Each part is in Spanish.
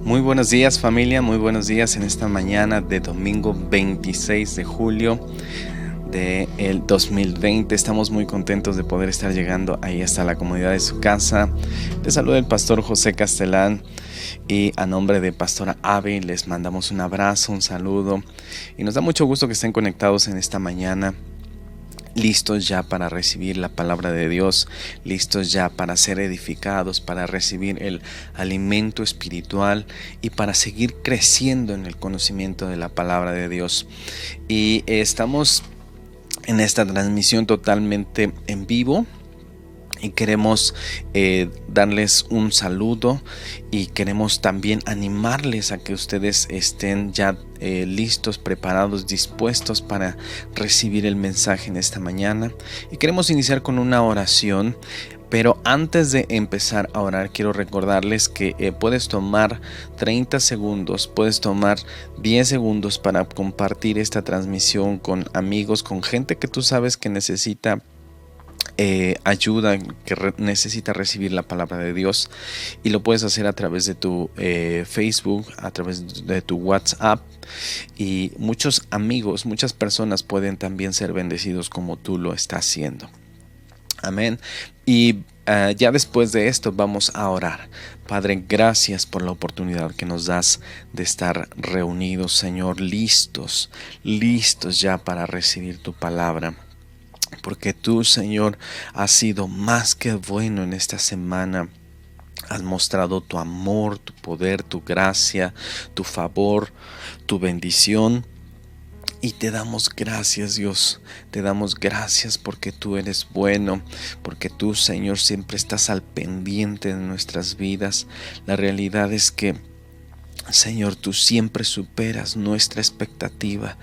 Muy buenos días familia, muy buenos días en esta mañana de domingo 26 de julio del 2020. Estamos muy contentos de poder estar llegando ahí hasta la comunidad de su casa. Les saluda el pastor José Castelán y a nombre de pastora Abby les mandamos un abrazo, un saludo y nos da mucho gusto que estén conectados en esta mañana. Listos ya para recibir la palabra de Dios, listos ya para ser edificados, para recibir el alimento espiritual y para seguir creciendo en el conocimiento de la palabra de Dios. Y estamos en esta transmisión totalmente en vivo. Y queremos darles un saludo y queremos también animarles a que ustedes estén ya listos, preparados, dispuestos para recibir el mensaje en esta mañana. Y queremos iniciar con una oración. Pero antes de empezar a orar, quiero recordarles que puedes tomar 30 segundos, puedes tomar 10 segundos para compartir esta transmisión con amigos, con gente que tú sabes que necesita ayuda, que necesita recibir la palabra de Dios, y lo puedes hacer a través de tu Facebook, a través de tu WhatsApp, y muchos amigos, muchas personas pueden también ser bendecidos como tú lo estás haciendo. Amén. Y ya después de esto vamos a orar. Padre, gracias por la oportunidad que nos das de estar reunidos, Señor, listos ya para recibir tu palabra. Porque tú, Señor, has sido más que bueno en esta semana. Has mostrado tu amor, tu poder, tu gracia, tu favor, tu bendición. Y te damos gracias, Dios. Te damos gracias porque tú eres bueno, porque tú, Señor, siempre estás al pendiente de nuestras vidas. La realidad es que, Señor, tú siempre superas nuestra expectativa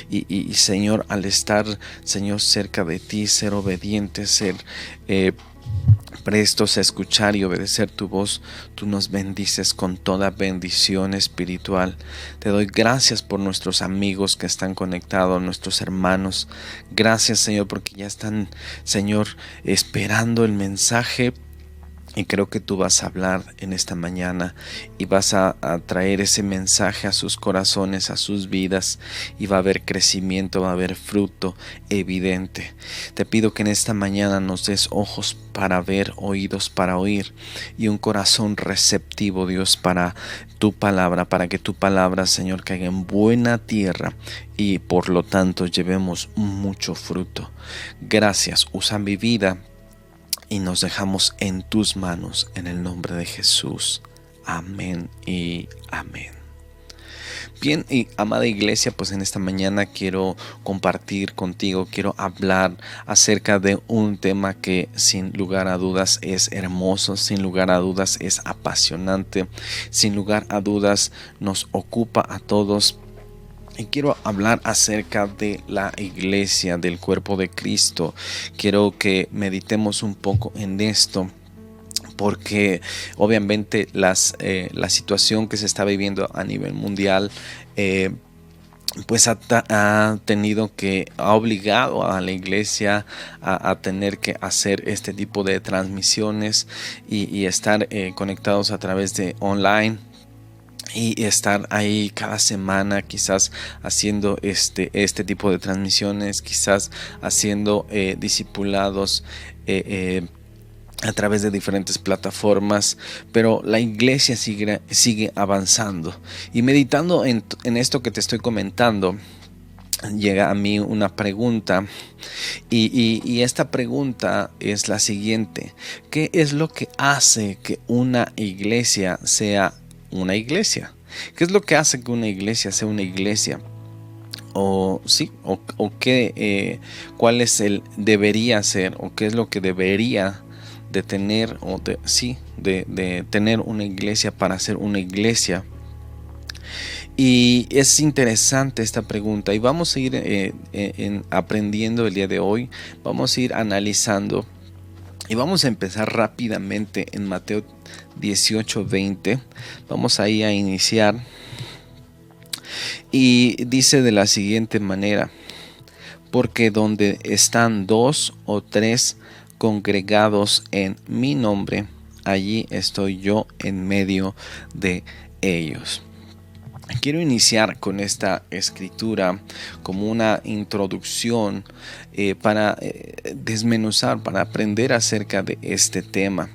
y Señor, al estar, Señor, cerca de ti, ser obedientes, ser prestos a escuchar y obedecer tu voz, tú nos bendices con toda bendición espiritual. Te doy gracias por nuestros amigos que están conectados, nuestros hermanos. Gracias, Señor, porque ya están, Señor, esperando el mensaje. Y creo que tú vas a hablar en esta mañana y vas a traer ese mensaje a sus corazones, a sus vidas, y va a haber crecimiento, va a haber fruto evidente. Te pido que en esta mañana nos des ojos para ver, oídos para oír y un corazón receptivo, Dios, para tu palabra, para que tu palabra, Señor, caiga en buena tierra y por lo tanto llevemos mucho fruto. Gracias, usa mi vida y nos dejamos en tus manos en el nombre de Jesús. Amén y amén. Bien, y amada iglesia, pues en esta mañana quiero compartir contigo, quiero hablar acerca de un tema que sin lugar a dudas es hermoso, sin lugar a dudas es apasionante, sin lugar a dudas nos ocupa a todos. Y quiero hablar acerca de la iglesia, del cuerpo de Cristo. Quiero que meditemos un poco en esto, porque obviamente la situación que se está viviendo a nivel mundial pues ha obligado a la iglesia a tener que hacer este tipo de transmisiones y estar conectados a través de online. Y estar ahí cada semana quizás haciendo este tipo de transmisiones, quizás haciendo discipulados a través de diferentes plataformas, pero la iglesia sigue avanzando. Y meditando en esto que te estoy comentando, llega a mí una pregunta y esta pregunta es la siguiente: ¿qué es lo que hace que una iglesia sea una iglesia? ¿Qué es lo que hace que una iglesia sea una iglesia? O qué, cuál es el debería ser, o qué es lo que debería de tener, de tener una iglesia para ser una iglesia. Y es interesante esta pregunta y vamos a ir aprendiendo el día de hoy, vamos a ir analizando. Y vamos a empezar rápidamente en Mateo 18:20. Vamos ahí a iniciar. Y dice de la siguiente manera: porque donde están 2 o 3 congregados en mi nombre, allí estoy yo en medio de ellos. Quiero iniciar con esta escritura como una introducción para desmenuzar, para aprender acerca de este tema.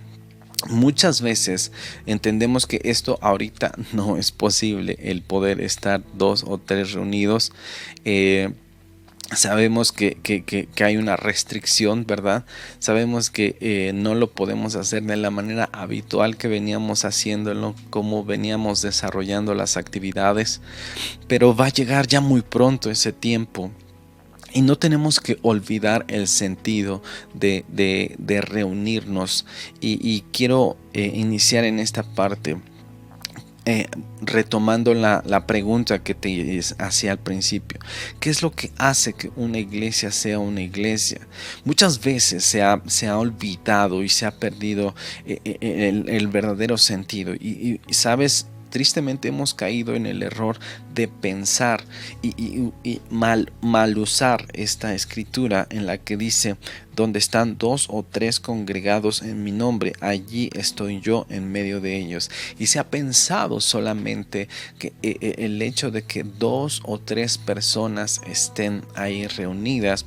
Muchas veces entendemos que esto ahorita no es posible, el poder estar 2 o 3 reunidos. Sabemos que hay una restricción, ¿verdad? Sabemos que no lo podemos hacer de la manera habitual que veníamos haciéndolo, como veníamos desarrollando las actividades, pero va a llegar ya muy pronto ese tiempo. Y no tenemos que olvidar el sentido de reunirnos. Y quiero iniciar en esta parte retomando la pregunta que te hacía al principio. ¿Qué es lo que hace que una iglesia sea una iglesia? Muchas veces se ha olvidado y se ha perdido el verdadero sentido. Y sabes, tristemente hemos caído en el error de pensar y mal usar esta escritura en la que dice: donde están 2 o 3 congregados en mi nombre, allí estoy yo en medio de ellos. Y se ha pensado solamente que el hecho de que 2 o 3 personas estén ahí reunidas,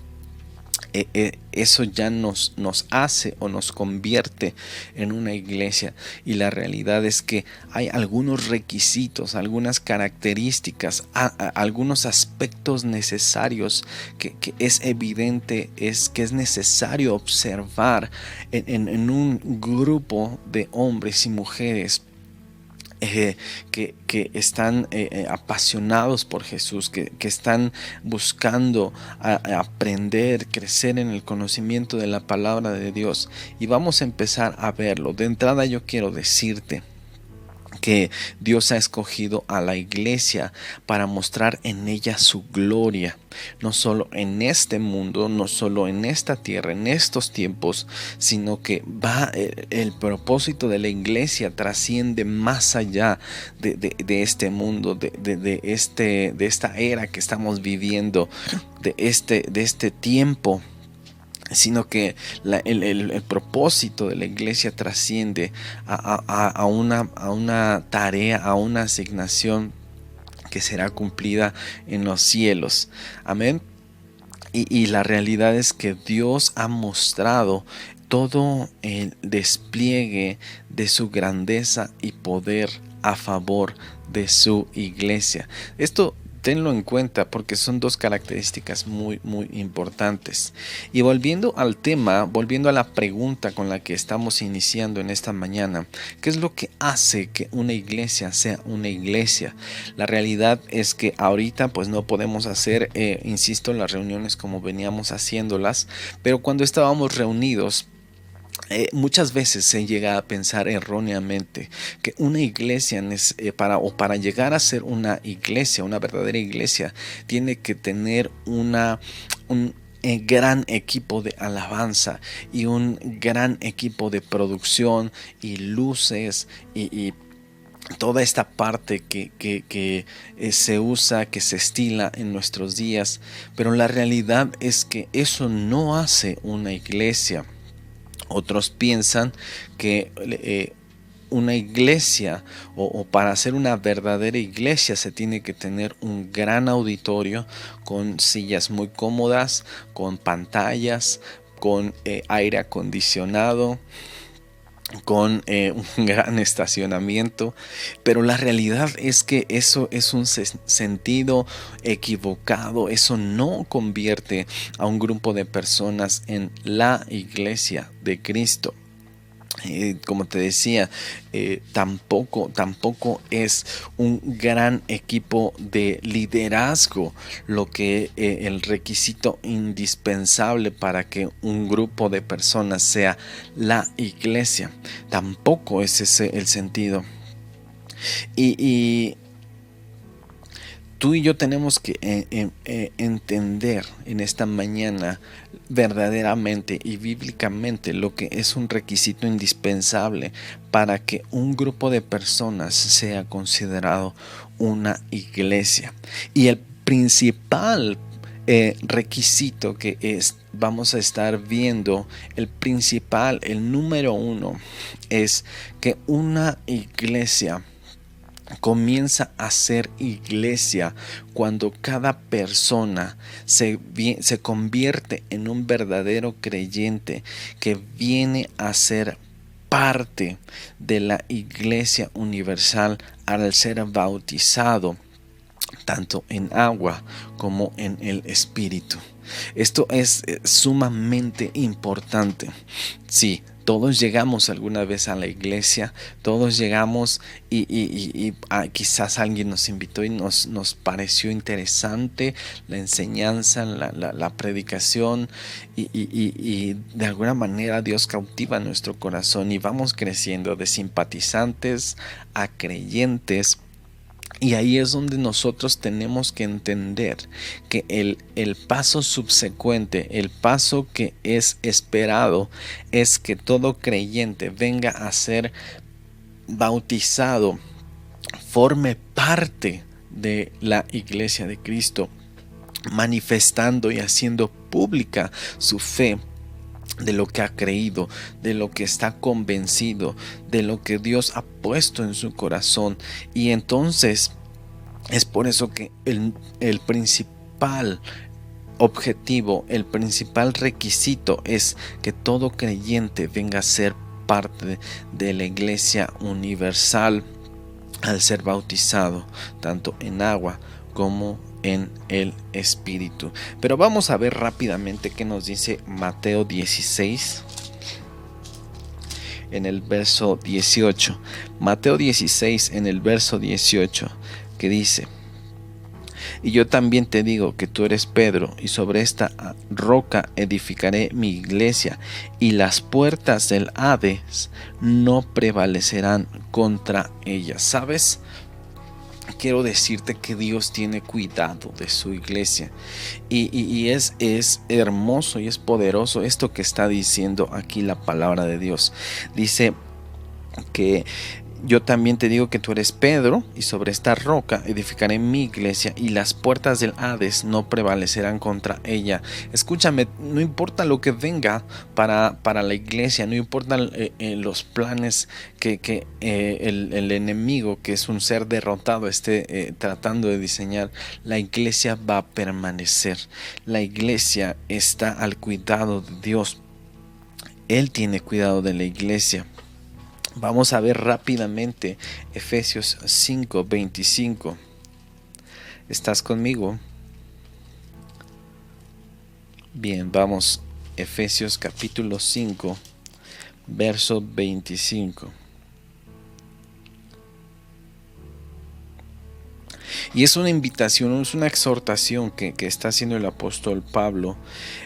eso ya nos hace o nos convierte en una iglesia. Y la realidad es que hay algunos requisitos, algunas características, algunos aspectos necesarios que es evidente, que es necesario observar en un grupo de hombres y mujeres que están apasionados por Jesús, que están buscando aprender, crecer en el conocimiento de la palabra de Dios. Y vamos a empezar a verlo. De entrada, yo quiero decirte que Dios ha escogido a la iglesia para mostrar en ella su gloria, no solo en este mundo, no solo en esta tierra, en estos tiempos, sino que el propósito de la iglesia trasciende más allá de este mundo, de esta era que estamos viviendo, de este tiempo, sino que el propósito de la iglesia trasciende a una tarea, a una asignación que será cumplida en los cielos. Amén. Y la realidad es que Dios ha mostrado todo el despliegue de su grandeza y poder a favor de su iglesia. Esto tenlo en cuenta porque son 2 características muy importantes. Y volviendo al tema, volviendo a la pregunta con la que estamos iniciando en esta mañana: ¿qué es lo que hace que una iglesia sea una iglesia? La realidad es que ahorita pues no podemos hacer, insisto, las reuniones como veníamos haciéndolas, pero cuando estábamos reunidos, muchas veces se llega a pensar erróneamente que una iglesia para llegar a ser una iglesia, una verdadera iglesia, tiene que tener un gran equipo de alabanza y un gran equipo de producción y luces y toda esta parte que se usa, que se estila en nuestros días. Pero la realidad es que eso no hace una iglesia. Otros piensan que una iglesia o para ser una verdadera iglesia se tiene que tener un gran auditorio con sillas muy cómodas, con pantallas, con aire acondicionado, con un gran estacionamiento. Pero la realidad es que eso es un sentido equivocado. Eso no convierte a un grupo de personas en la iglesia de Cristo. Como te decía, tampoco es un gran equipo de liderazgo lo que el requisito indispensable para que un grupo de personas sea la iglesia. Tampoco es ese el sentido. Y tú y yo tenemos que entender en esta mañana verdaderamente y bíblicamente lo que es un requisito indispensable para que un grupo de personas sea considerado una iglesia. Y el principal requisito que vamos a estar viendo el número uno, es que una iglesia comienza a ser iglesia cuando cada persona se convierte en un verdadero creyente que viene a ser parte de la iglesia universal al ser bautizado tanto en agua como en el Espíritu. Esto es sumamente importante. Sí, todos llegamos alguna vez a la iglesia, todos llegamos y quizás alguien nos invitó y nos pareció interesante la enseñanza, la predicación y de alguna manera Dios cautiva nuestro corazón y vamos creciendo de simpatizantes a creyentes. Y ahí es donde nosotros tenemos que entender que el paso subsecuente, el paso que es esperado, es que todo creyente venga a ser bautizado, forme parte de la iglesia de Cristo, manifestando y haciendo pública su fe, de lo que ha creído, de lo que está convencido, de lo que Dios ha puesto en su corazón. Y entonces es por eso que el principal objetivo, el principal requisito es que todo creyente venga a ser parte de la iglesia universal al ser bautizado tanto en agua como en el Espíritu. Pero vamos a ver rápidamente qué nos dice Mateo 16 en el verso 18. Mateo 16 en el verso 18, que dice: y yo también te digo que tú eres Pedro, y sobre esta roca edificaré mi iglesia, y las puertas del Hades no prevalecerán contra ella. ¿Sabes? Quiero decirte que Dios tiene cuidado de su iglesia y es hermoso y es poderoso esto que está diciendo aquí la palabra de Dios. Dice que yo también te digo que tú eres Pedro, y sobre esta roca edificaré mi iglesia, y las puertas del Hades no prevalecerán contra ella. Escúchame, no importa lo que venga para la iglesia, no importa los planes que el enemigo, que es un ser derrotado, esté tratando de diseñar, la iglesia va a permanecer. La iglesia está al cuidado de Dios. Él tiene cuidado de la iglesia. Vamos a ver rápidamente Efesios 5:25. ¿Estás conmigo? Bien, vamos. Efesios capítulo 5, verso 25. Y es una invitación, es una exhortación que está haciendo el apóstol Pablo.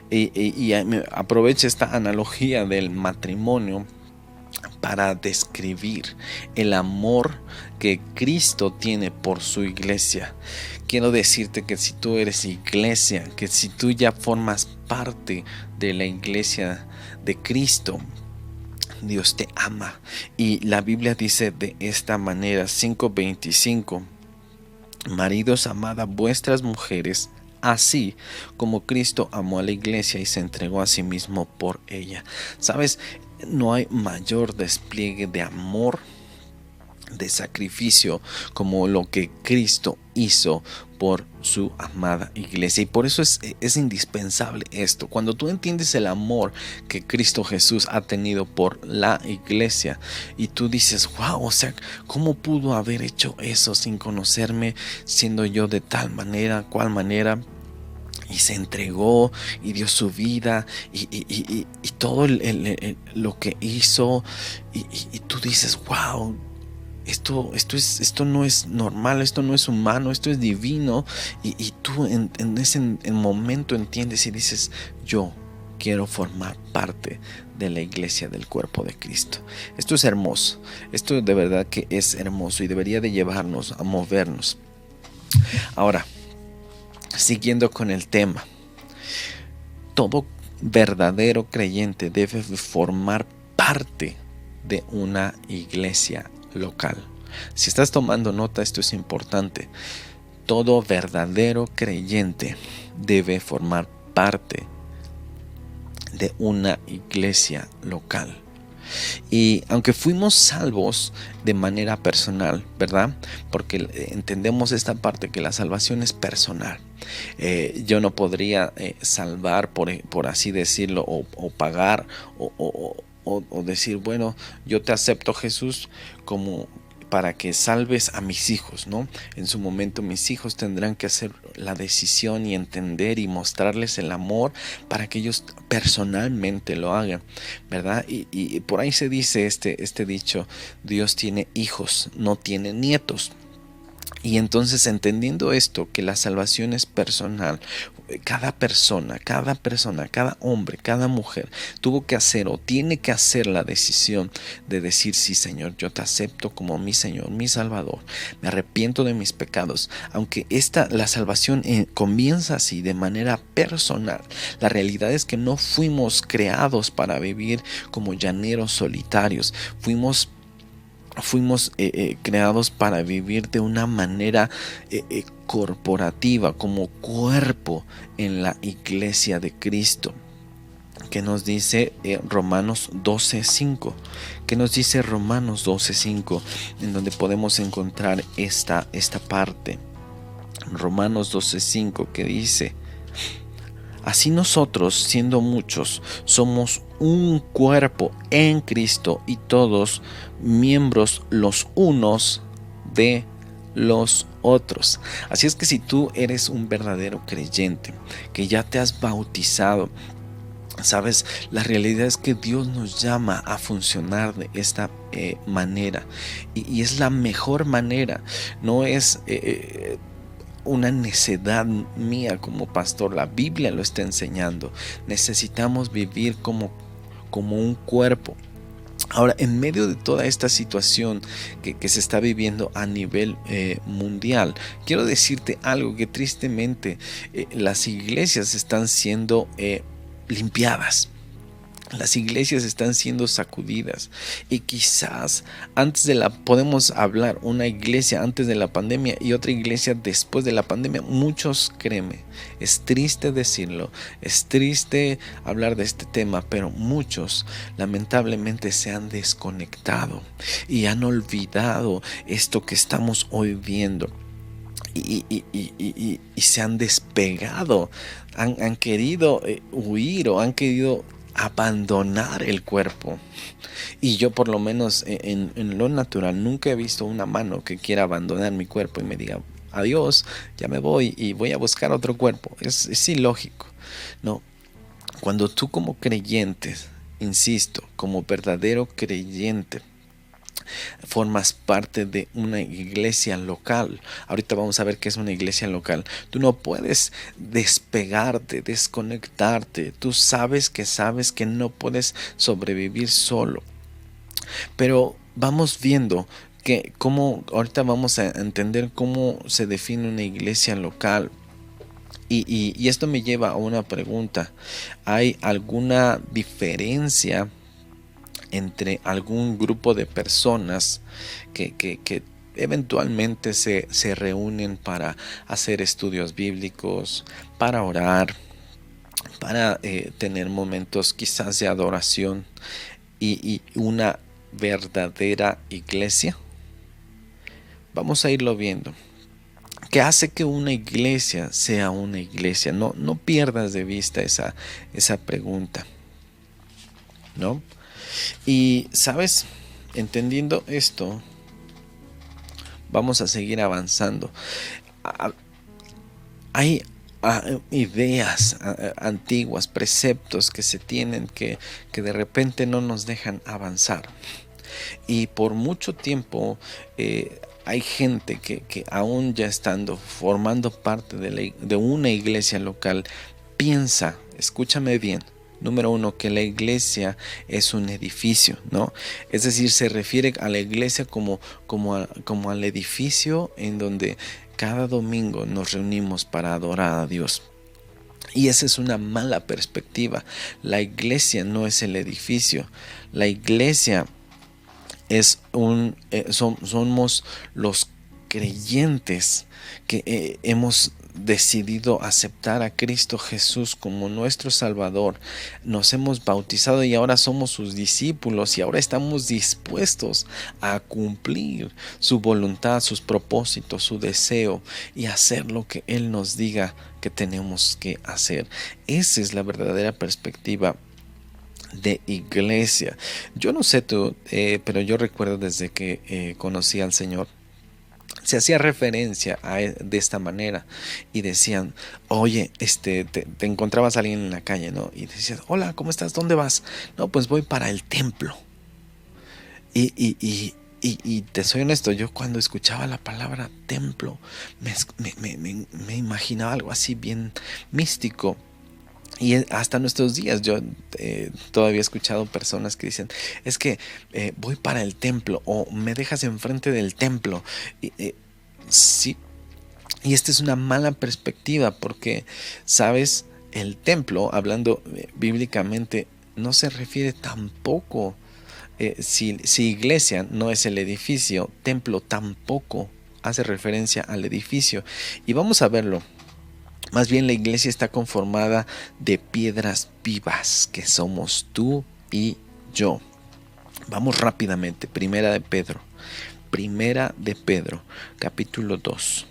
Y aprovecha esta analogía del matrimonio para describir el amor que Cristo tiene por su iglesia. Quiero decirte que si tú eres iglesia, que si tú ya formas parte de la iglesia de Cristo, Dios te ama. Y la Biblia dice de esta manera, 5:25: maridos, amad a vuestras mujeres, así como Cristo amó a la iglesia y se entregó a sí mismo por ella. ¿Sabes? No hay mayor despliegue de amor, de sacrificio, como lo que Cristo hizo por su amada iglesia. Y por eso es indispensable esto. Cuando tú entiendes el amor que Cristo Jesús ha tenido por la iglesia, y tú dices: wow, o sea, ¿cómo pudo haber hecho eso sin conocerme, siendo yo de tal manera, cual manera? Y se entregó y dio su vida y todo lo que hizo, y tú dices: wow, esto no es normal, esto no es humano, esto es divino. Y tú en ese momento entiendes y dices: yo quiero formar parte de la iglesia del cuerpo de Cristo. Esto es hermoso, esto de verdad que es hermoso y debería de llevarnos a movernos. Ahora, siguiendo con el tema, todo verdadero creyente debe formar parte de una iglesia local. Si estás tomando nota, esto es importante. Todo verdadero creyente debe formar parte de una iglesia local. Y aunque fuimos salvos de manera personal, ¿verdad? Porque entendemos esta parte que la salvación es personal. Yo no podría salvar, por así decirlo, o pagar o decir, bueno, yo te acepto, Jesús, como para que salves a mis hijos, ¿no? En su momento mis hijos tendrán que hacer la decisión y entender y mostrarles el amor para que ellos personalmente lo hagan, ¿verdad? Y por ahí se dice este dicho: Dios tiene hijos, no tiene nietos. Y entonces, entendiendo esto, que la salvación es personal, cada persona, cada hombre, cada mujer tuvo que hacer o tiene que hacer la decisión de decir: sí, Señor, yo te acepto como mi Señor, mi Salvador, me arrepiento de mis pecados. Aunque la salvación comienza así de manera personal, la realidad es que no fuimos creados para vivir como llaneros solitarios. Fuimos creados para vivir de una manera corporativa, como cuerpo en la iglesia de Cristo. ¿Qué nos dice Romanos 12:5? ¿Qué nos dice Romanos 12:5? En donde podemos encontrar esta parte. Romanos 12:5, que dice: así nosotros, siendo muchos, somos un cuerpo en Cristo y todos miembros los unos de los otros. Así es que si tú eres un verdadero creyente, que ya te has bautizado, sabes, la realidad es que Dios nos llama a funcionar de esta manera, y es la mejor manera. No es una necedad mía como pastor, la Biblia lo está enseñando. Necesitamos vivir como un cuerpo. Ahora, en medio de toda esta situación que se está viviendo a nivel mundial, quiero decirte algo: que tristemente las iglesias están siendo limpiadas. Las iglesias están siendo sacudidas, y quizás podemos hablar una iglesia antes de la pandemia y otra iglesia después de la pandemia. Muchos, créeme, es triste decirlo, es triste hablar de este tema, pero muchos lamentablemente se han desconectado y han olvidado esto que estamos hoy viendo. Y se han despegado, han querido huir, o han querido abandonar el cuerpo. Y yo, por lo menos en lo natural, nunca he visto una mano que quiera abandonar mi cuerpo y me diga: adiós, ya me voy y voy a buscar otro cuerpo. Es ilógico, ¿no? Cuando tú, como creyente, insisto, como verdadero creyente, formas parte de una iglesia local. Ahorita vamos a ver qué es una iglesia local. Tú no puedes despegarte, desconectarte. Tú sabes que no puedes sobrevivir solo. Pero vamos viendo ahorita vamos a entender cómo se define una iglesia local. Y esto me lleva a una pregunta: ¿hay alguna diferencia entre algún grupo de personas que eventualmente se reúnen para hacer estudios bíblicos, para orar, para tener momentos quizás de adoración, y una verdadera iglesia? Vamos a irlo viendo. ¿Qué hace que una iglesia sea una iglesia? No pierdas de vista esa pregunta, ¿no? Y sabes, entendiendo esto, vamos a seguir avanzando. Hay ideas antiguas, preceptos que se tienen que de repente no nos dejan avanzar. Y por mucho tiempo hay gente que aún ya estando formando parte de una iglesia local, piensa, escúchame bien, número uno, que la iglesia es un edificio, ¿no? Es decir, se refiere a la iglesia como al edificio en donde cada domingo nos reunimos para adorar a Dios. Y esa es una mala perspectiva. La iglesia no es el edificio. La iglesia somos los creyentes que hemos decidido aceptar a Cristo Jesús como nuestro Salvador, nos hemos bautizado y ahora somos sus discípulos y ahora estamos dispuestos a cumplir su voluntad, sus propósitos, su deseo y hacer lo que Él nos diga que tenemos que hacer. Esa es la verdadera perspectiva de iglesia. Yo no sé tú, pero yo recuerdo desde que conocí al Señor, se hacía referencia de esta manera y decían, oye, te encontrabas a alguien en la calle, ¿no? Y decías, hola, ¿cómo estás? ¿Dónde vas? No, pues voy para el templo. Y te soy honesto, yo cuando escuchaba la palabra templo, me imaginaba algo así bien místico. Y hasta nuestros días yo todavía he escuchado personas que dicen, es que voy para el templo o me dejas enfrente del templo. Sí, y esta es una mala perspectiva porque, sabes, el templo, hablando bíblicamente, no se refiere tampoco, si iglesia no es el edificio, templo tampoco hace referencia al edificio. Y vamos a verlo. Más bien la iglesia está conformada de piedras vivas, que somos tú y yo. Vamos rápidamente. Primera de Pedro, capítulo 2.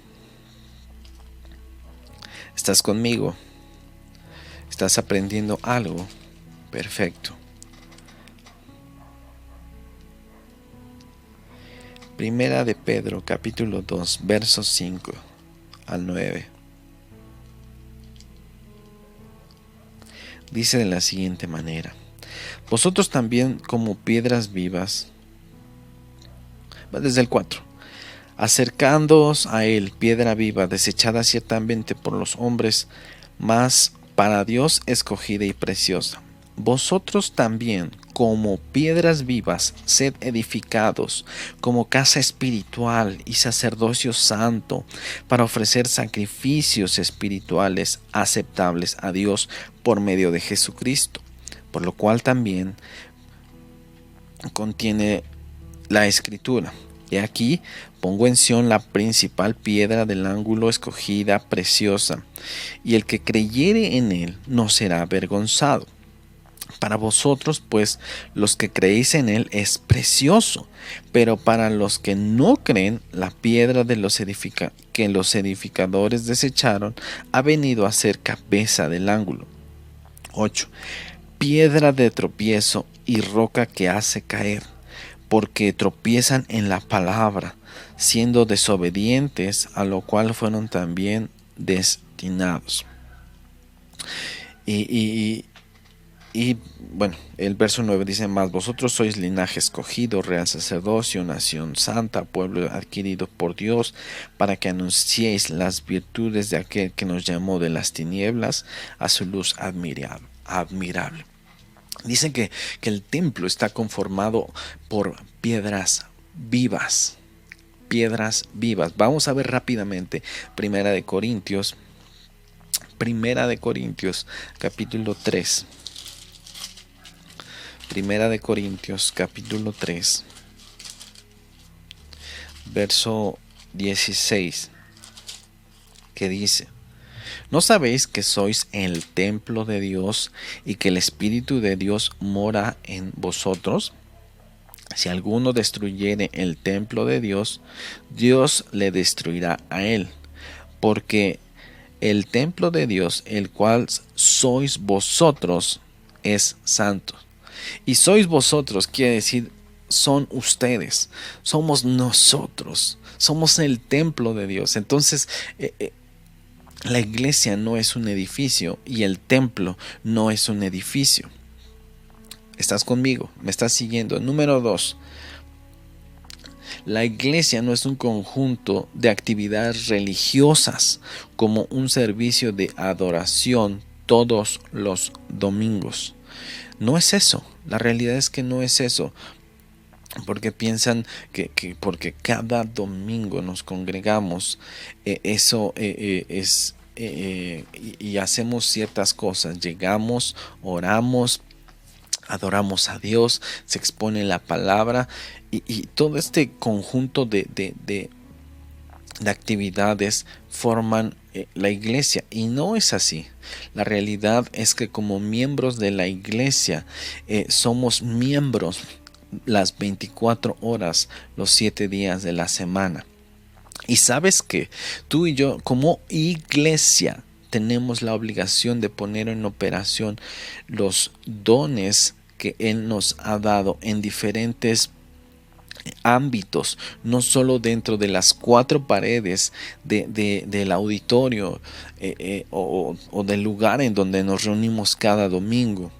¿Estás conmigo? ¿Estás aprendiendo algo? Perfecto. Primera de Pedro, capítulo 2, versos 5 al 9. Dice de la siguiente manera: vosotros también, como piedras vivas, desde el 4, acercándoos a él, piedra viva, desechada ciertamente por los hombres, mas para Dios escogida y preciosa. Vosotros también, como piedras vivas, sed edificados como casa espiritual y sacerdocio santo, para ofrecer sacrificios espirituales aceptables a Dios por medio de Jesucristo, por lo cual también contiene la Escritura. Y aquí pongo en Sión la principal piedra del ángulo, escogida, preciosa, y el que creyere en él no será avergonzado. Para vosotros, pues, los que creéis en él es precioso, pero para los que no creen, la piedra de que los edificadores desecharon ha venido a ser cabeza del ángulo. 8. Piedra de tropiezo y roca que hace caer, porque tropiezan en la palabra, siendo desobedientes, a lo cual fueron también destinados. Y bueno, el verso 9 dice más: vosotros sois linaje escogido, real sacerdocio, nación santa, pueblo adquirido por Dios, para que anunciéis las virtudes de aquel que nos llamó de las tinieblas a su luz admirable. Dicen que el templo está conformado por piedras vivas. Piedras vivas. Vamos a ver rápidamente Primera de Corintios, capítulo 3. Primera de Corintios, capítulo 3, verso 16, que dice: ¿no sabéis que sois el templo de Dios y que el Espíritu de Dios mora en vosotros? Si alguno destruyere el templo de Dios, Dios le destruirá a él, porque el templo de Dios, el cual sois vosotros, es santo. Y sois vosotros quiere decir son ustedes, somos nosotros, somos el templo de Dios. Entonces, la iglesia no es un edificio y el templo no es un edificio. ¿Estás conmigo? ¿Me estás siguiendo? Número 2. La iglesia no es un conjunto de actividades religiosas como un servicio de adoración todos los domingos. No es eso. La realidad es que no es eso. Porque piensan que porque cada domingo nos congregamos, eso es y hacemos ciertas cosas. Llegamos, oramos, adoramos a Dios, se expone la palabra y todo este conjunto de actividades forman la iglesia, y no es así. La realidad es que como miembros de la iglesia somos miembros las 24 horas, los 7 días de la semana. Y sabes que tú y yo como iglesia tenemos la obligación de poner en operación los dones que Él nos ha dado en diferentes ámbitos, no solo dentro de las cuatro paredes del auditorio o del lugar en donde nos reunimos cada domingo,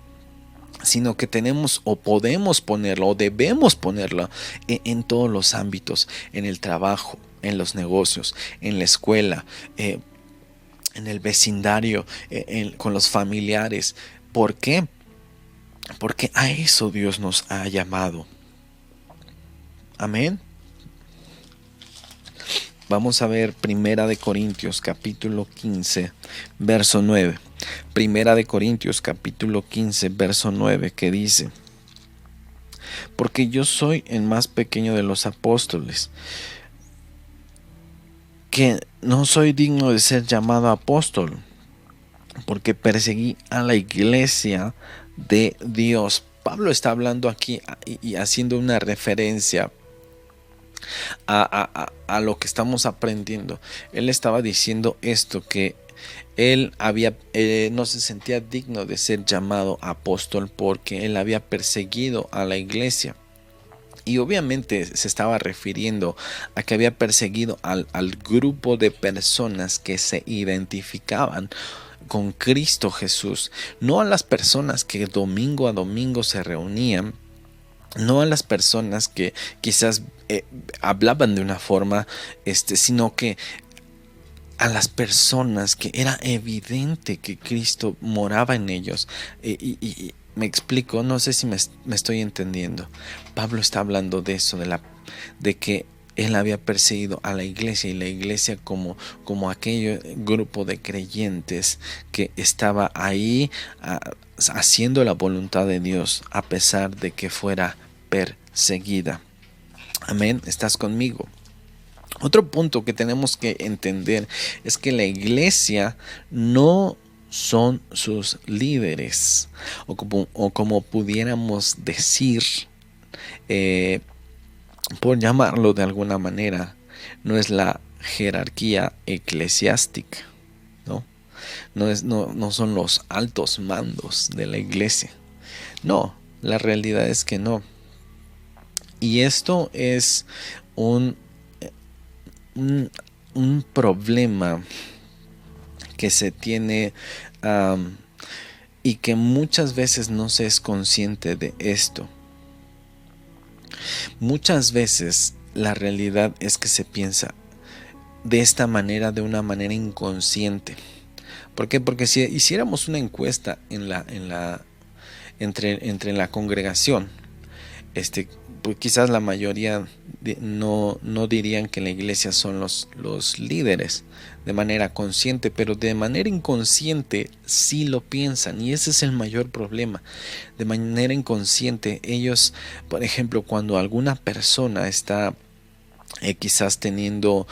sino que tenemos o podemos ponerlo o debemos ponerlo en todos los ámbitos, en el trabajo, en los negocios, en la escuela, en el vecindario, con los familiares. ¿Por qué? Porque a eso Dios nos ha llamado. Amén. Vamos a ver Primera de Corintios capítulo 15, verso 9. Primera de Corintios capítulo 15, verso 9, que dice: porque yo soy el más pequeño de los apóstoles, que no soy digno de ser llamado apóstol, porque perseguí a la iglesia de Dios. Pablo está hablando aquí y haciendo una referencia a lo que estamos aprendiendo. Él estaba diciendo esto, que él no se sentía digno de ser llamado apóstol porque él había perseguido a la iglesia. Y obviamente se estaba refiriendo a que había perseguido al grupo de personas que se identificaban con Cristo Jesús, no a las personas que domingo a domingo se reunían, no a las personas que quizás hablaban de una forma, sino que a las personas que era evidente que Cristo moraba en ellos. Y me explico, no sé si me estoy entendiendo. Pablo está hablando de eso, de que él había perseguido a la iglesia, y la iglesia como aquel grupo de creyentes que estaba ahí haciendo la voluntad de Dios a pesar de que fuera perseguida. Amén, ¿estás conmigo? Otro punto que tenemos que entender es que la iglesia no son sus líderes, o como pudiéramos decir, por llamarlo de alguna manera, no es la jerarquía eclesiástica, ¿no? No son los altos mandos de la iglesia. No, la realidad es que no. Y esto es un problema que se tiene y que muchas veces no se es consciente de esto. Muchas veces la realidad es que se piensa de esta manera, de una manera inconsciente. ¿Por qué? Porque si hiciéramos una encuesta entre la congregación, pues quizás la mayoría no dirían que la iglesia son los líderes de manera consciente, pero de manera inconsciente sí lo piensan, y ese es el mayor problema. De manera inconsciente ellos, por ejemplo, cuando alguna persona está quizás teniendo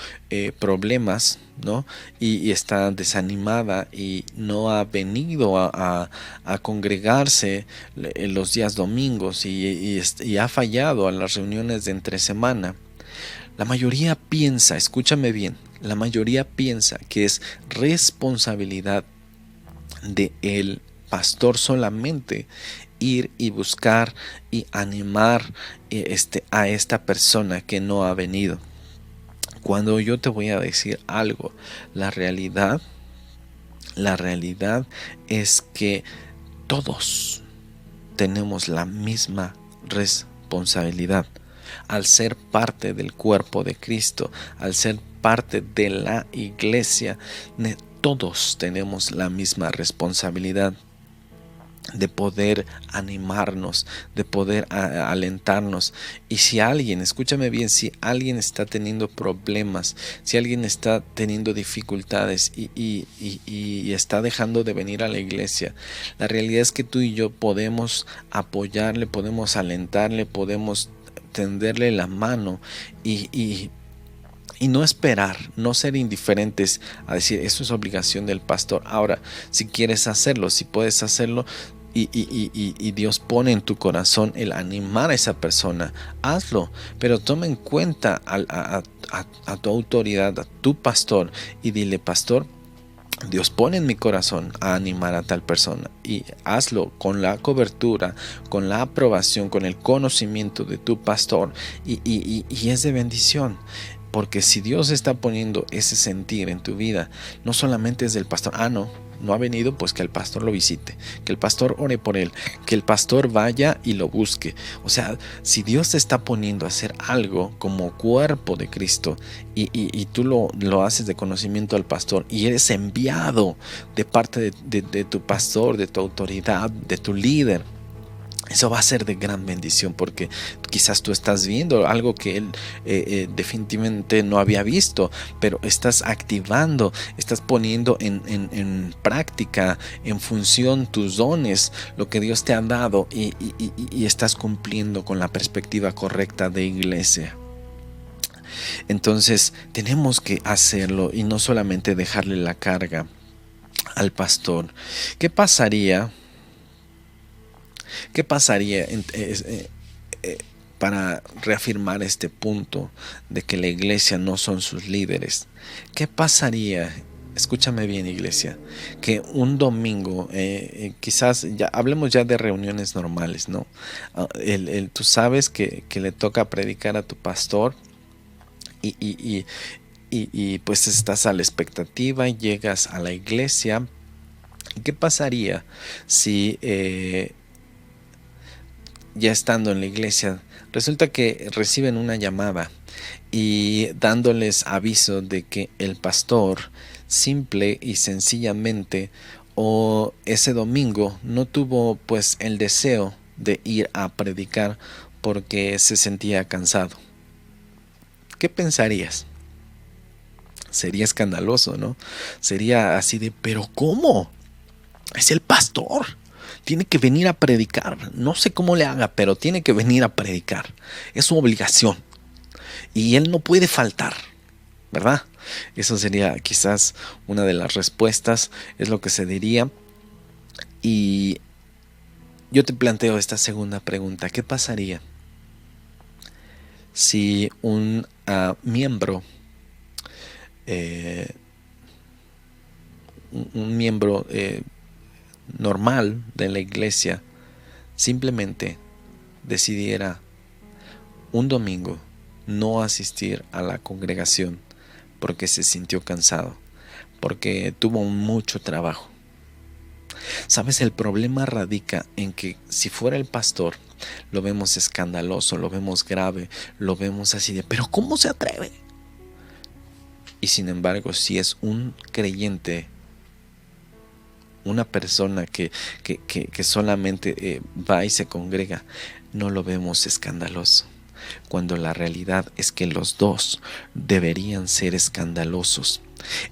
problemas, ¿no? Y está desanimada y no ha venido a congregarse en los días domingos y ha fallado a las reuniones de entre semana. La mayoría piensa, escúchame bien, la mayoría piensa que es responsabilidad del pastor solamente ir y buscar y animar a esta persona que no ha venido. Cuando yo te voy a decir algo, la realidad es que todos tenemos la misma responsabilidad. Al ser parte del cuerpo de Cristo, al ser parte de la iglesia, todos tenemos la misma responsabilidad de poder animarnos, de poder alentarnos. Y si alguien, escúchame bien, si alguien está teniendo problemas, si alguien está teniendo dificultades y está dejando de venir a la iglesia, la realidad es que tú y yo podemos apoyarle, podemos alentarle, podemos tenderle la mano y Y no esperar, no ser indiferentes a decir, eso es obligación del pastor. Ahora, si quieres hacerlo, si puedes hacerlo, y Dios pone en tu corazón el animar a esa persona, hazlo, pero toma en cuenta a tu autoridad, a tu pastor, y dile: pastor, Dios pone en mi corazón a animar a tal persona, y hazlo con la cobertura, con la aprobación, con el conocimiento de tu pastor, y es de bendición. Porque si Dios está poniendo ese sentir en tu vida, no solamente es del pastor. No ha venido, pues que el pastor lo visite, que el pastor ore por él, que el pastor vaya y lo busque. O sea, si Dios te está poniendo a hacer algo como cuerpo de Cristo, y tú lo haces de conocimiento al pastor, y eres enviado de parte de tu pastor, de tu autoridad, de tu líder, eso va a ser de gran bendición, porque quizás tú estás viendo algo que él definitivamente no había visto, pero estás activando, estás poniendo en práctica, en función tus dones, lo que Dios te ha dado, y estás cumpliendo con la perspectiva correcta de iglesia. Entonces tenemos que hacerlo y no solamente dejarle la carga al pastor. ¿Qué pasaría? ¿Qué pasaría para reafirmar este punto de que la iglesia no son sus líderes? ¿Qué pasaría? Escúchame bien, iglesia, que un domingo, quizás ya hablemos ya de reuniones normales, ¿no? Tú sabes que le toca predicar a tu pastor, y pues estás a la expectativa y llegas a la iglesia. ¿Qué pasaría si ya estando en la iglesia, resulta que reciben una llamada y dándoles aviso de que el pastor simple y sencillamente, o ese domingo, no tuvo pues el deseo de ir a predicar porque se sentía cansado? ¿Qué pensarías? Sería escandaloso, ¿no? Sería así de: ¿pero cómo? Es el pastor. Tiene que venir a predicar. No sé cómo le haga, pero tiene que venir a predicar. Es su obligación. Y él no puede faltar, ¿verdad? Eso sería quizás una de las respuestas. Es lo que se diría. Y yo te planteo esta segunda pregunta. ¿Qué pasaría si un miembro, eh, un miembro normal de la iglesia, simplemente decidiera un domingo no asistir a la congregación porque se sintió cansado, porque tuvo mucho trabajo? ¿Sabes? El problema radica en que si fuera el pastor, lo vemos escandaloso, lo vemos grave, lo vemos así de: ¿pero cómo se atreve? Y sin embargo, si es un creyente, una persona que solamente va y se congrega, no lo vemos escandaloso, cuando la realidad es que los dos deberían ser escandalosos.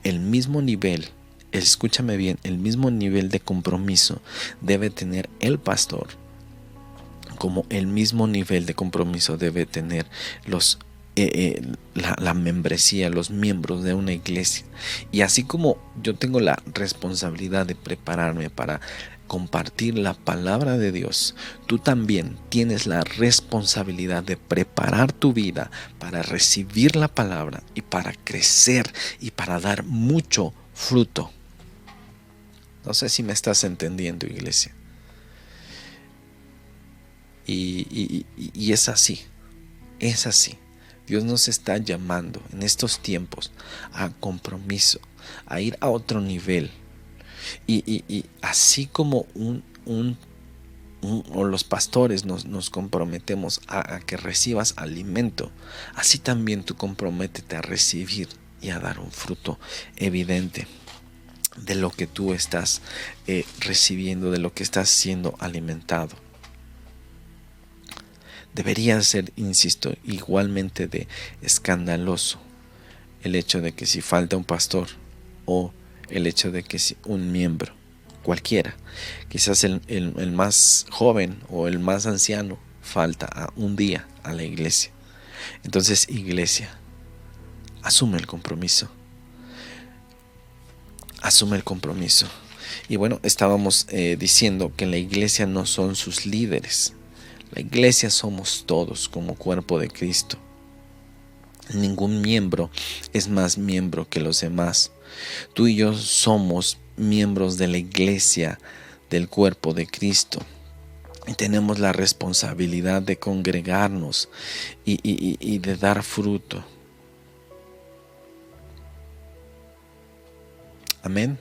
El mismo nivel, escúchame bien, el mismo nivel de compromiso debe tener el pastor, como el mismo nivel de compromiso debe tener la membresía, los miembros de una iglesia. Y así como yo tengo la responsabilidad de prepararme para compartir la palabra de Dios, tú también tienes la responsabilidad de preparar tu vida para recibir la palabra y para crecer y para dar mucho fruto. No sé si me estás entendiendo, iglesia. Y es así, es así. Dios nos está llamando en estos tiempos a compromiso, a ir a otro nivel. Y así como o los pastores nos comprometemos a que recibas alimento, así también tú comprométete a recibir y a dar un fruto evidente de lo que tú estás recibiendo, de lo que estás siendo alimentado. Debería ser, insisto, igualmente de escandaloso el hecho de que si falta un pastor, o el hecho de que si un miembro, cualquiera, quizás el más joven o el más anciano, falta a un día a la iglesia. Entonces, iglesia, asume el compromiso. Asume el compromiso. Y bueno, estábamos diciendo que la iglesia no son sus líderes. La iglesia somos todos como cuerpo de Cristo. Ningún miembro es más miembro que los demás. Tú y yo somos miembros de la iglesia, del cuerpo de Cristo. Y tenemos la responsabilidad de congregarnos y de dar fruto. Amén.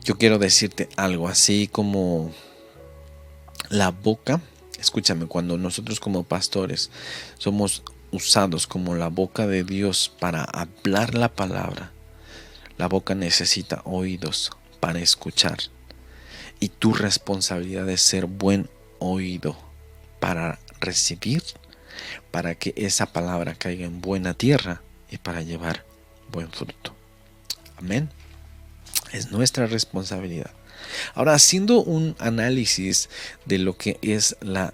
Yo quiero decirte algo, así como la boca. Escúchame, cuando nosotros como pastores somos usados como la boca de Dios para hablar la palabra, la boca necesita oídos para escuchar. Y tu responsabilidad es ser buen oído para recibir, para que esa palabra caiga en buena tierra y para llevar buen fruto. Amén. Es nuestra responsabilidad. Ahora, haciendo un análisis de lo que es la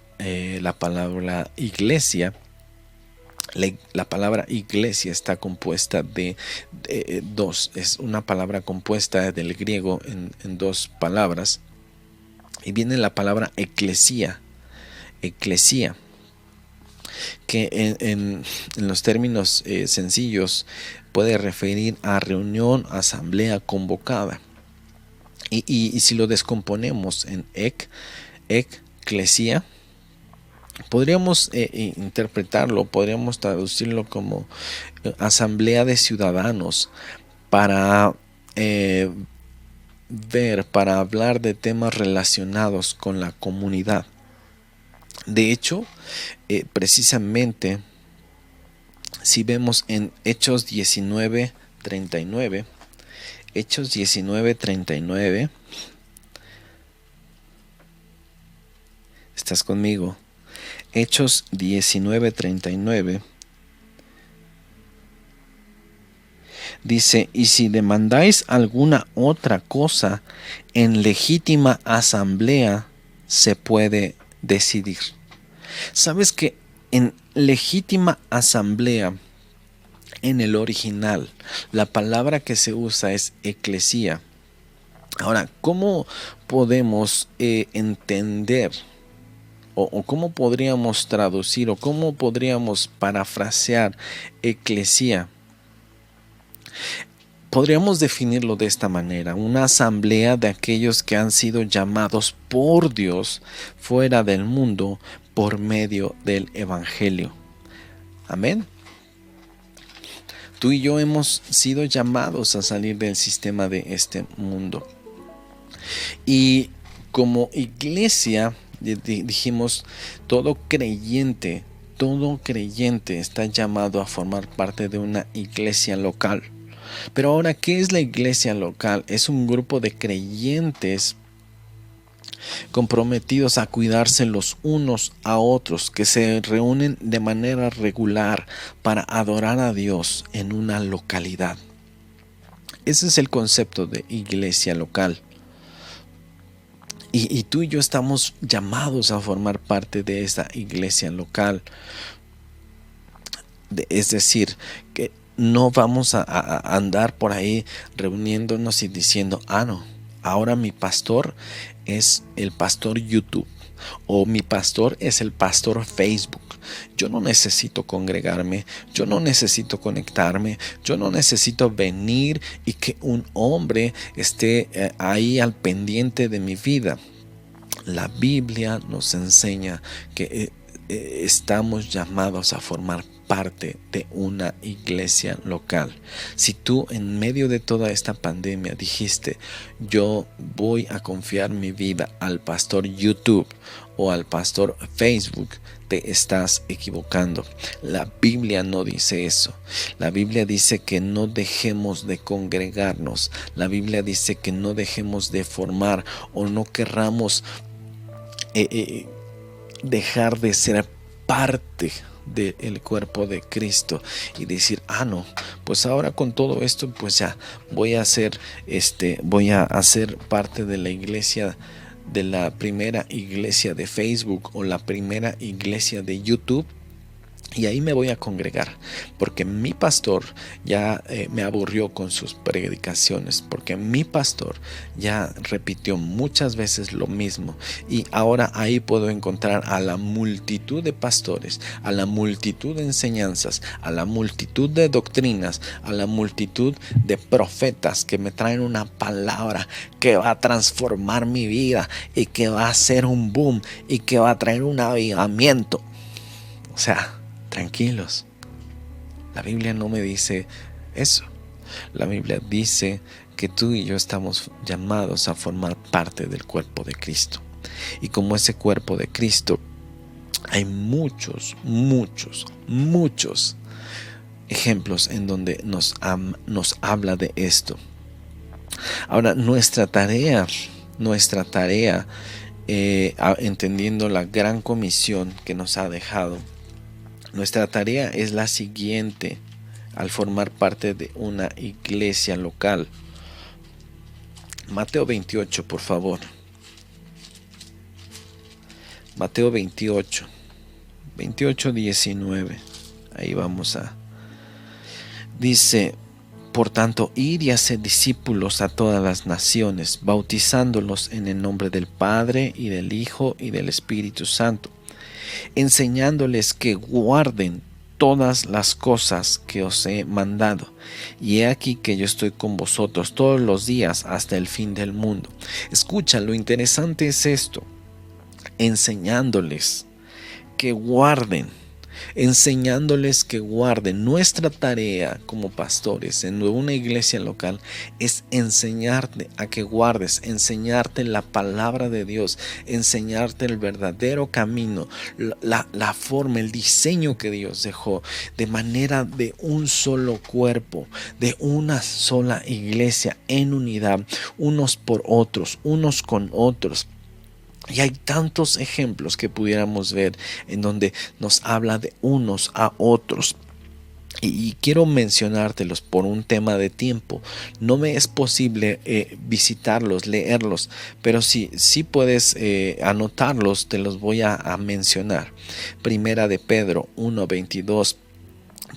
palabra iglesia, la palabra iglesia está compuesta de dos. Es una palabra compuesta del griego en dos palabras. Y viene la palabra eclesia, que en los términos sencillos puede referir a reunión, asamblea convocada. Y si lo descomponemos en eclesia, podríamos interpretarlo, podríamos traducirlo como asamblea de ciudadanos para para hablar de temas relacionados con la comunidad. De hecho, precisamente, si vemos en Hechos 19:39, Hechos 19:39, ¿estás conmigo? Hechos 19:39 dice: y si demandáis alguna otra cosa, en legítima asamblea se puede decidir. ¿Sabes que en legítima asamblea, en el original, la palabra que se usa es eclesia? Ahora, ¿cómo podemos entender o cómo podríamos traducir o cómo podríamos parafrasear eclesia? Podríamos definirlo de esta manera: una asamblea de aquellos que han sido llamados por Dios fuera del mundo por medio del Evangelio. Amén. Tú y yo hemos sido llamados a salir del sistema de este mundo. Y como iglesia, dijimos, todo creyente está llamado a formar parte de una iglesia local. Pero ahora, ¿qué es la iglesia local? Es un grupo de creyentes comprometidos a cuidarse los unos a otros, que se reúnen de manera regular para adorar a Dios en una localidad. Ese es el concepto de iglesia local. Y tú y yo estamos llamados a formar parte de esa iglesia local. Es decir, que no vamos a andar por ahí reuniéndonos y diciendo: no, ahora mi pastor es el pastor YouTube, o mi pastor es el pastor Facebook. Yo no necesito congregarme, yo no necesito conectarme, yo no necesito venir y que un hombre esté ahí al pendiente de mi vida. La Biblia nos enseña que estamos llamados a formar parte de una iglesia local. Si tú en medio de toda esta pandemia dijiste: yo voy a confiar mi vida al pastor YouTube o al pastor Facebook, te estás equivocando. La Biblia no dice eso. La Biblia dice que no dejemos de congregarnos. La Biblia dice que no dejemos de formar o no querramos dejar de ser parte del cuerpo de Cristo y decir: no, pues ahora con todo esto pues ya voy a ser parte de la iglesia, de la primera iglesia de Facebook o la primera iglesia de YouTube, Y ahí me voy a congregar, porque mi pastor ya me aburrió con sus predicaciones, porque mi pastor ya repitió muchas veces lo mismo. Y ahora ahí puedo encontrar a la multitud de pastores, a la multitud de enseñanzas, a la multitud de doctrinas, a la multitud de profetas que me traen una palabra que va a transformar mi vida y que va a ser un boom y que va a traer un avivamiento. O sea, tranquilos, la Biblia no me dice eso. La Biblia dice que tú y yo estamos llamados a formar parte del cuerpo de Cristo. Y como ese cuerpo de Cristo, hay muchos ejemplos en donde nos habla de esto. Ahora, nuestra tarea, entendiendo la gran comisión que nos ha dejado, nuestra tarea es la siguiente al formar parte de una iglesia local. Mateo 28, por favor. Mateo 28, 19. Ahí vamos a... Dice: por tanto, id y haced discípulos a todas las naciones, bautizándolos en el nombre del Padre y del Hijo y del Espíritu Santo, enseñándoles que guarden todas las cosas que os he mandado. Y he aquí que yo estoy con vosotros todos los días hasta el fin del mundo. Escucha, lo interesante es esto: enseñándoles que guarden. Nuestra tarea como pastores en una iglesia local es enseñarte a que guardes, enseñarte la palabra de Dios, enseñarte el verdadero camino, la forma, el diseño que Dios dejó, de manera de un solo cuerpo, de una sola iglesia en unidad, unos por otros, unos con otros. Y hay tantos ejemplos que pudiéramos ver en donde nos habla de unos a otros. Y quiero mencionártelos por un tema de tiempo. No me es posible visitarlos, leerlos, pero sí puedes anotarlos, te los voy a mencionar. Primera de Pedro 1:22.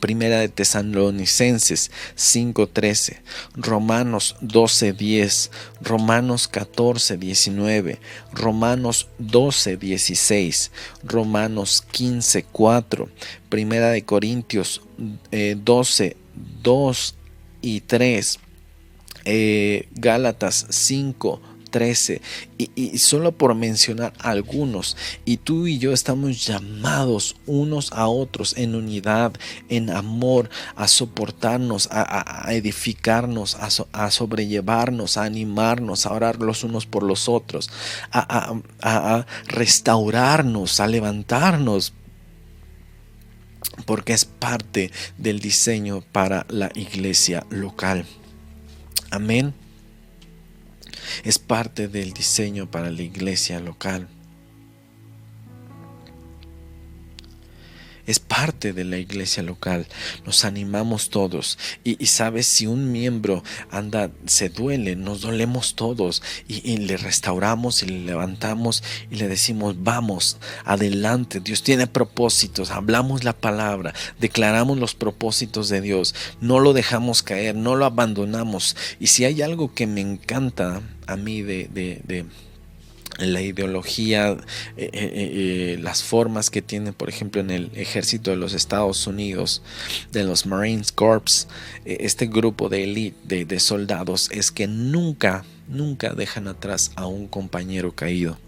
Primera de Tesalonicenses 5:13, Romanos 12:10, Romanos 14:19, Romanos 12:16, Romanos 15:4, Primera de Corintios 12:2 y 3, Gálatas 5:13, y solo por mencionar algunos. Y tú y yo estamos llamados unos a otros en unidad, en amor, a soportarnos, a edificarnos, a sobrellevarnos, a animarnos, a orar los unos por los otros, a restaurarnos, a levantarnos, porque es parte del diseño para la iglesia local. Amén. Es parte del diseño para la iglesia local. Es parte de la iglesia local. Nos animamos todos. Y sabes, si un miembro se duele, nos dolemos todos. Y le restauramos y le levantamos y le decimos: vamos, adelante. Dios tiene propósitos. Hablamos la palabra. Declaramos los propósitos de Dios. No lo dejamos caer. No lo abandonamos. Y si hay algo que me encanta a mí de la ideología, las formas que tiene, por ejemplo, en el ejército de los Estados Unidos, de los Marines Corps, este grupo de élite de soldados, es que nunca dejan atrás a un compañero caído.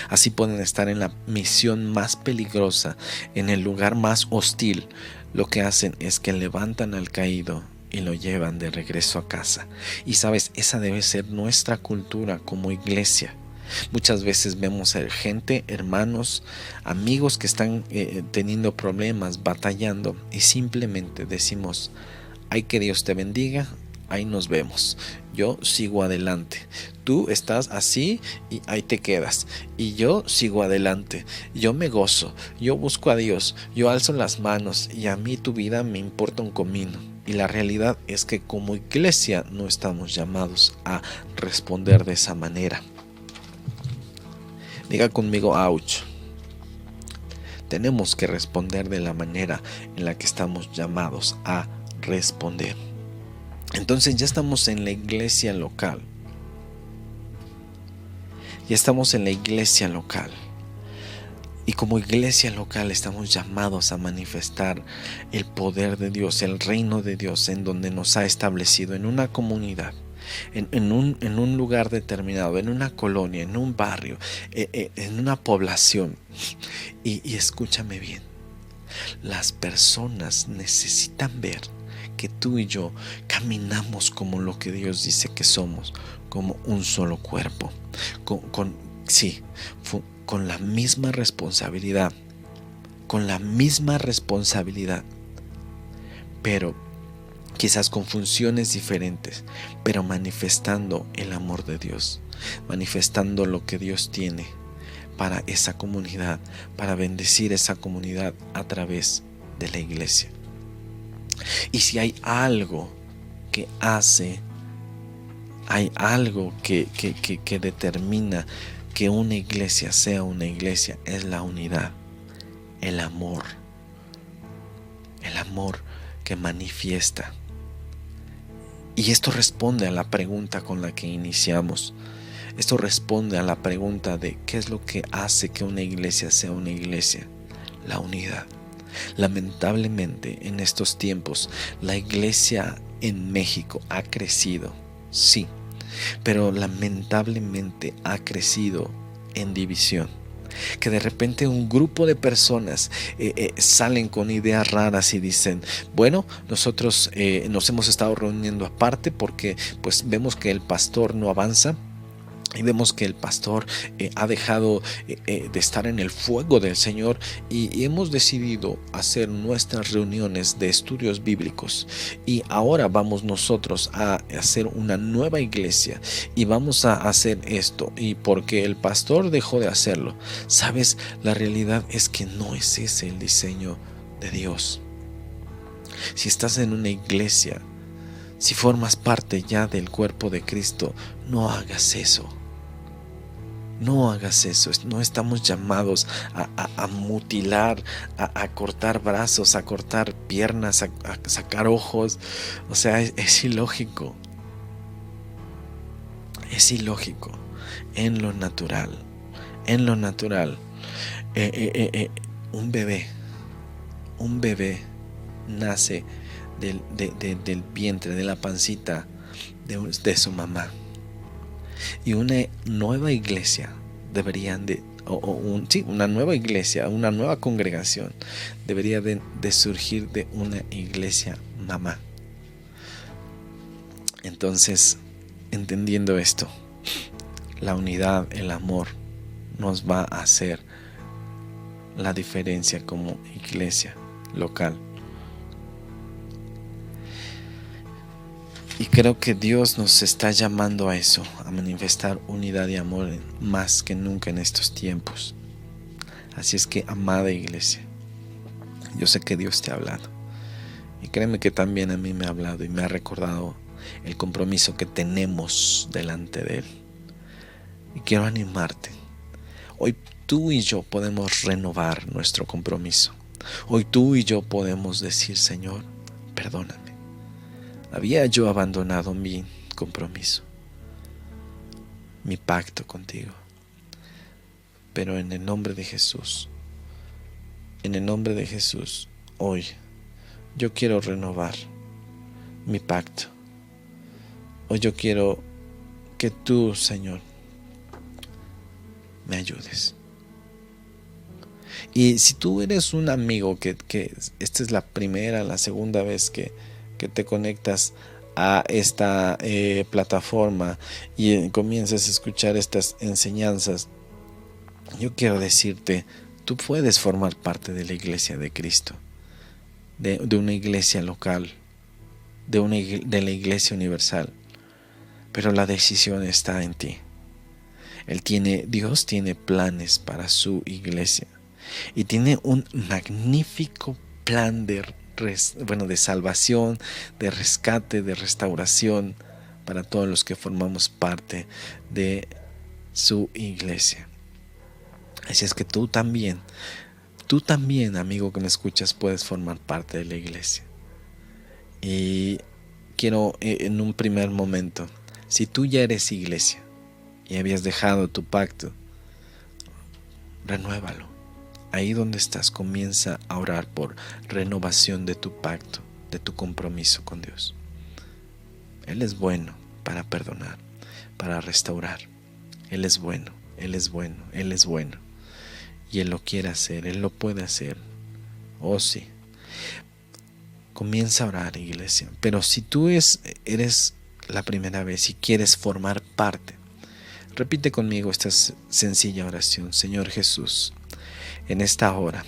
Así pueden estar en la misión más peligrosa, en el lugar más hostil. Lo que hacen es que levantan al caído y lo llevan de regreso a casa. Y sabes, esa debe ser nuestra cultura como iglesia. Muchas veces vemos a gente, hermanos, amigos que están teniendo problemas, batallando, y simplemente decimos: ay, que Dios te bendiga, ahí nos vemos, yo sigo adelante, tú estás así y ahí te quedas, y yo sigo adelante, yo me gozo, yo busco a Dios, yo alzo las manos, y a mí tu vida me importa un comino. Y la realidad es que como iglesia no estamos llamados a responder de esa manera. Diga conmigo: ouch. tenemos que responder de la manera en la que estamos llamados a responder. Entonces ya estamos en la iglesia local. Ya estamos en la iglesia local. Y como iglesia local estamos llamados a manifestar el poder de Dios, el reino de Dios en donde nos ha establecido, en una comunidad, en un lugar determinado, en una colonia, en un barrio, en una población. Y escúchame bien, las personas necesitan ver que tú y yo caminamos como lo que Dios dice que somos, como un solo cuerpo, con la misma responsabilidad, pero quizás con funciones diferentes, pero manifestando el amor de Dios, manifestando lo que Dios tiene para esa comunidad, para bendecir esa comunidad a través de la iglesia. Y si hay algo que determina que una iglesia sea una iglesia, es la unidad, el amor que manifiesta. Y esto responde a la pregunta con la que iniciamos. Esto responde a la pregunta de ¿qué es lo que hace que una iglesia sea una iglesia? La unidad. Lamentablemente, en estos tiempos, la iglesia en México ha crecido, sí, pero lamentablemente ha crecido en división. Que de repente un grupo de personas salen con ideas raras y dicen, bueno, nosotros nos hemos estado reuniendo aparte porque pues vemos que el pastor no avanza. Y vemos que el pastor ha dejado de estar en el fuego del Señor y hemos decidido hacer nuestras reuniones de estudios bíblicos. Y ahora vamos nosotros a hacer una nueva iglesia y vamos a hacer esto. Y porque el pastor dejó de hacerlo, ¿sabes? La realidad es que no es ese el diseño de Dios. Si estás en una iglesia, si formas parte ya del cuerpo de Cristo, no hagas eso. No hagas eso. No estamos llamados a mutilar, a cortar brazos, a cortar piernas, a sacar ojos. O sea, es ilógico. Es ilógico en lo natural. En lo natural. Un bebé nace del vientre, de la pancita de su mamá. Y una nueva iglesia una nueva iglesia, una nueva congregación debería de surgir de una iglesia mamá. Entonces, entendiendo esto, la unidad, el amor nos va a hacer la diferencia como iglesia local. Y creo que Dios nos está llamando a eso, a manifestar unidad y amor más que nunca en estos tiempos. Así es que, amada iglesia, yo sé que Dios te ha hablado. Y créeme que también a mí me ha hablado y me ha recordado el compromiso que tenemos delante de Él. Y quiero animarte. Hoy tú y yo podemos renovar nuestro compromiso. Hoy tú y yo podemos decir, Señor, perdóname. Había yo abandonado mi compromiso, mi pacto contigo. Pero en el nombre de Jesús, hoy yo quiero renovar mi pacto. Hoy yo quiero que tú, Señor, me ayudes. Y si tú eres un amigo que esta es la primera, la segunda vez que te conectas a esta plataforma y comienzas a escuchar estas enseñanzas, yo quiero decirte, tú puedes formar parte de la iglesia de Cristo, de una iglesia local, de la iglesia universal, pero la decisión está en ti. Dios tiene planes para su iglesia y tiene un magnífico plan de salvación, de rescate, de restauración para todos los que formamos parte de su iglesia. Así es que tú también Tú también, amigo que me escuchas, puedes formar parte de la iglesia. Y quiero en un primer momento, si tú ya eres iglesia y habías dejado tu pacto, renuévalo. Ahí donde estás, comienza a orar por renovación de tu pacto, de tu compromiso con Dios. Él es bueno para perdonar, para restaurar. Él es bueno, Él es bueno, Él es bueno. Y Él lo quiere hacer, Él lo puede hacer. Oh sí. Comienza a orar, iglesia. Pero si tú eres la primera vez y quieres formar parte, repite conmigo esta sencilla oración. Señor Jesús, en esta hora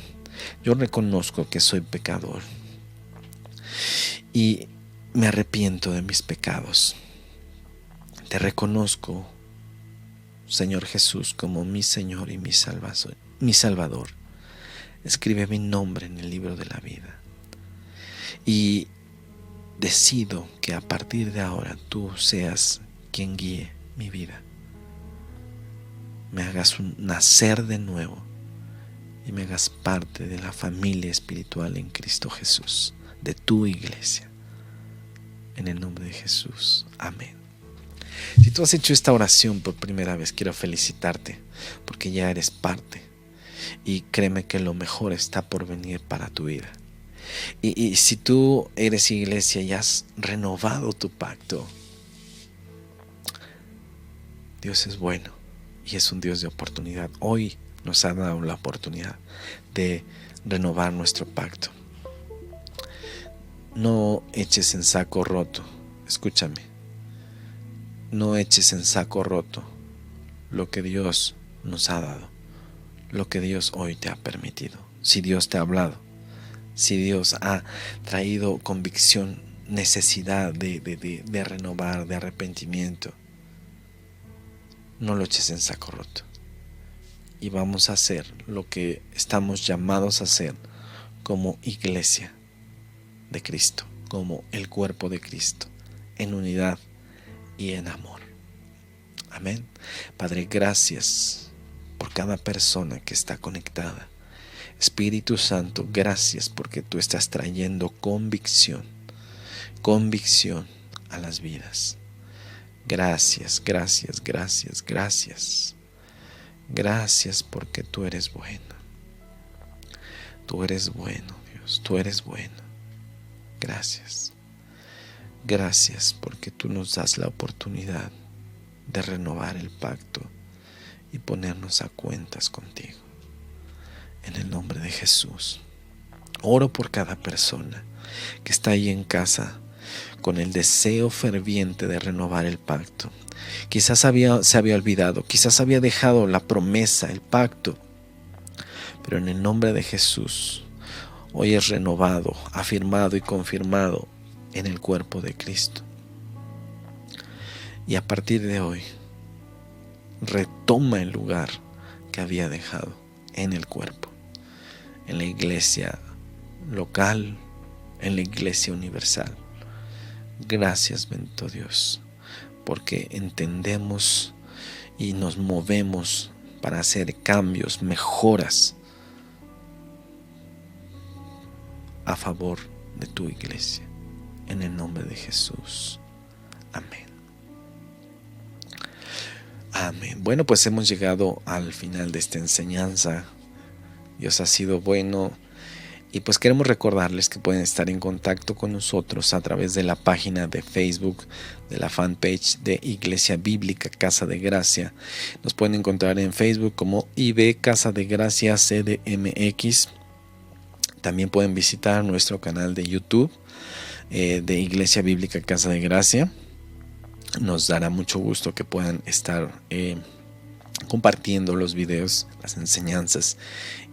yo reconozco que soy pecador y me arrepiento de mis pecados. Te reconozco, Señor Jesús, como mi Señor y mi Salvador. Escribe mi nombre en el libro de la vida. Y decido que a partir de ahora tú seas quien guíe mi vida. Me hagas nacer de nuevo y me hagas parte de la familia espiritual en Cristo Jesús, de tu iglesia. En el nombre de Jesús. Amén. Si tú has hecho esta oración por primera vez, quiero felicitarte porque ya eres parte. Y créeme que lo mejor está por venir para tu vida. Y si tú eres iglesia y has renovado tu pacto, Dios es bueno y es un Dios de oportunidad. Hoy nos ha dado la oportunidad de renovar nuestro pacto. No eches en saco roto, escúchame, no eches en saco roto lo que Dios nos ha dado, lo que Dios hoy te ha permitido. Si Dios te ha hablado, si Dios ha traído convicción, necesidad de renovar, de arrepentimiento, no lo eches en saco roto. Y vamos a hacer lo que estamos llamados a hacer como iglesia de Cristo, como el cuerpo de Cristo, en unidad y en amor. Amén. Padre, gracias por cada persona que está conectada. Espíritu Santo, gracias porque tú estás trayendo convicción a las vidas. Gracias, gracias, gracias, gracias. Gracias porque tú eres bueno. Tú eres bueno, Dios, tú eres bueno. Gracias. Gracias porque tú nos das la oportunidad de renovar el pacto y ponernos a cuentas contigo. En el nombre de Jesús. Oro por cada persona que está ahí en casa con el deseo ferviente de renovar el pacto. Quizás se había olvidado, quizás había dejado la promesa, el pacto, pero en el nombre de Jesús hoy es renovado, afirmado y confirmado en el cuerpo de Cristo. Y a partir de hoy retoma el lugar que había dejado en el cuerpo, en la iglesia local, en la iglesia universal. Gracias, bendito Dios, porque entendemos y nos movemos para hacer cambios, mejoras a favor de tu iglesia. En el nombre de Jesús. Amén. Amén. Bueno, pues hemos llegado al final de esta enseñanza. Dios ha sido bueno. Y pues queremos recordarles que pueden estar en contacto con nosotros a través de la página de Facebook, de la fanpage de Iglesia Bíblica Casa de Gracia. Nos pueden encontrar en Facebook como IB Casa de Gracia CDMX. También pueden visitar nuestro canal de YouTube de Iglesia Bíblica Casa de Gracia. Nos dará mucho gusto que puedan estar compartiendo los videos, las enseñanzas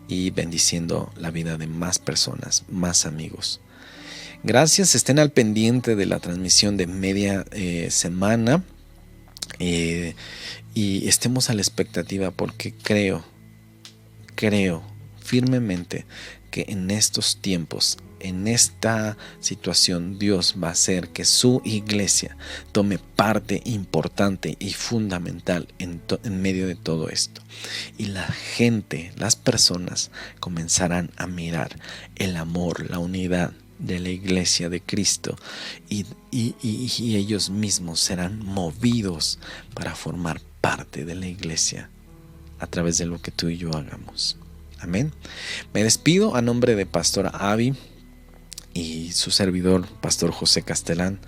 y bendiciendo la vida de más personas, más amigos. Gracias, estén al pendiente de la transmisión de media semana y estemos a la expectativa porque creo firmemente que en estos tiempos, en esta situación, Dios va a hacer que su iglesia tome parte importante y fundamental en medio de todo esto. Y la gente, las personas comenzarán a mirar el amor, la unidad de la iglesia de Cristo y ellos mismos serán movidos para formar parte de la iglesia a través de lo que tú y yo hagamos. Amén. Me despido a nombre de Pastora Abby y su servidor, Pastor José Castelán,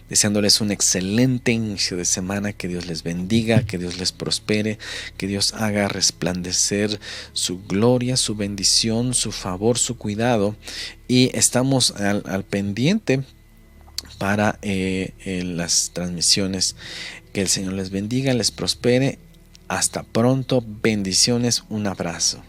deseándoles un excelente inicio de semana. Que Dios les bendiga, que Dios les prospere, que Dios haga resplandecer su gloria, su bendición, su favor, su cuidado. Y estamos al pendiente para las transmisiones. Que el Señor les bendiga, les prospere. Hasta pronto, bendiciones, un abrazo.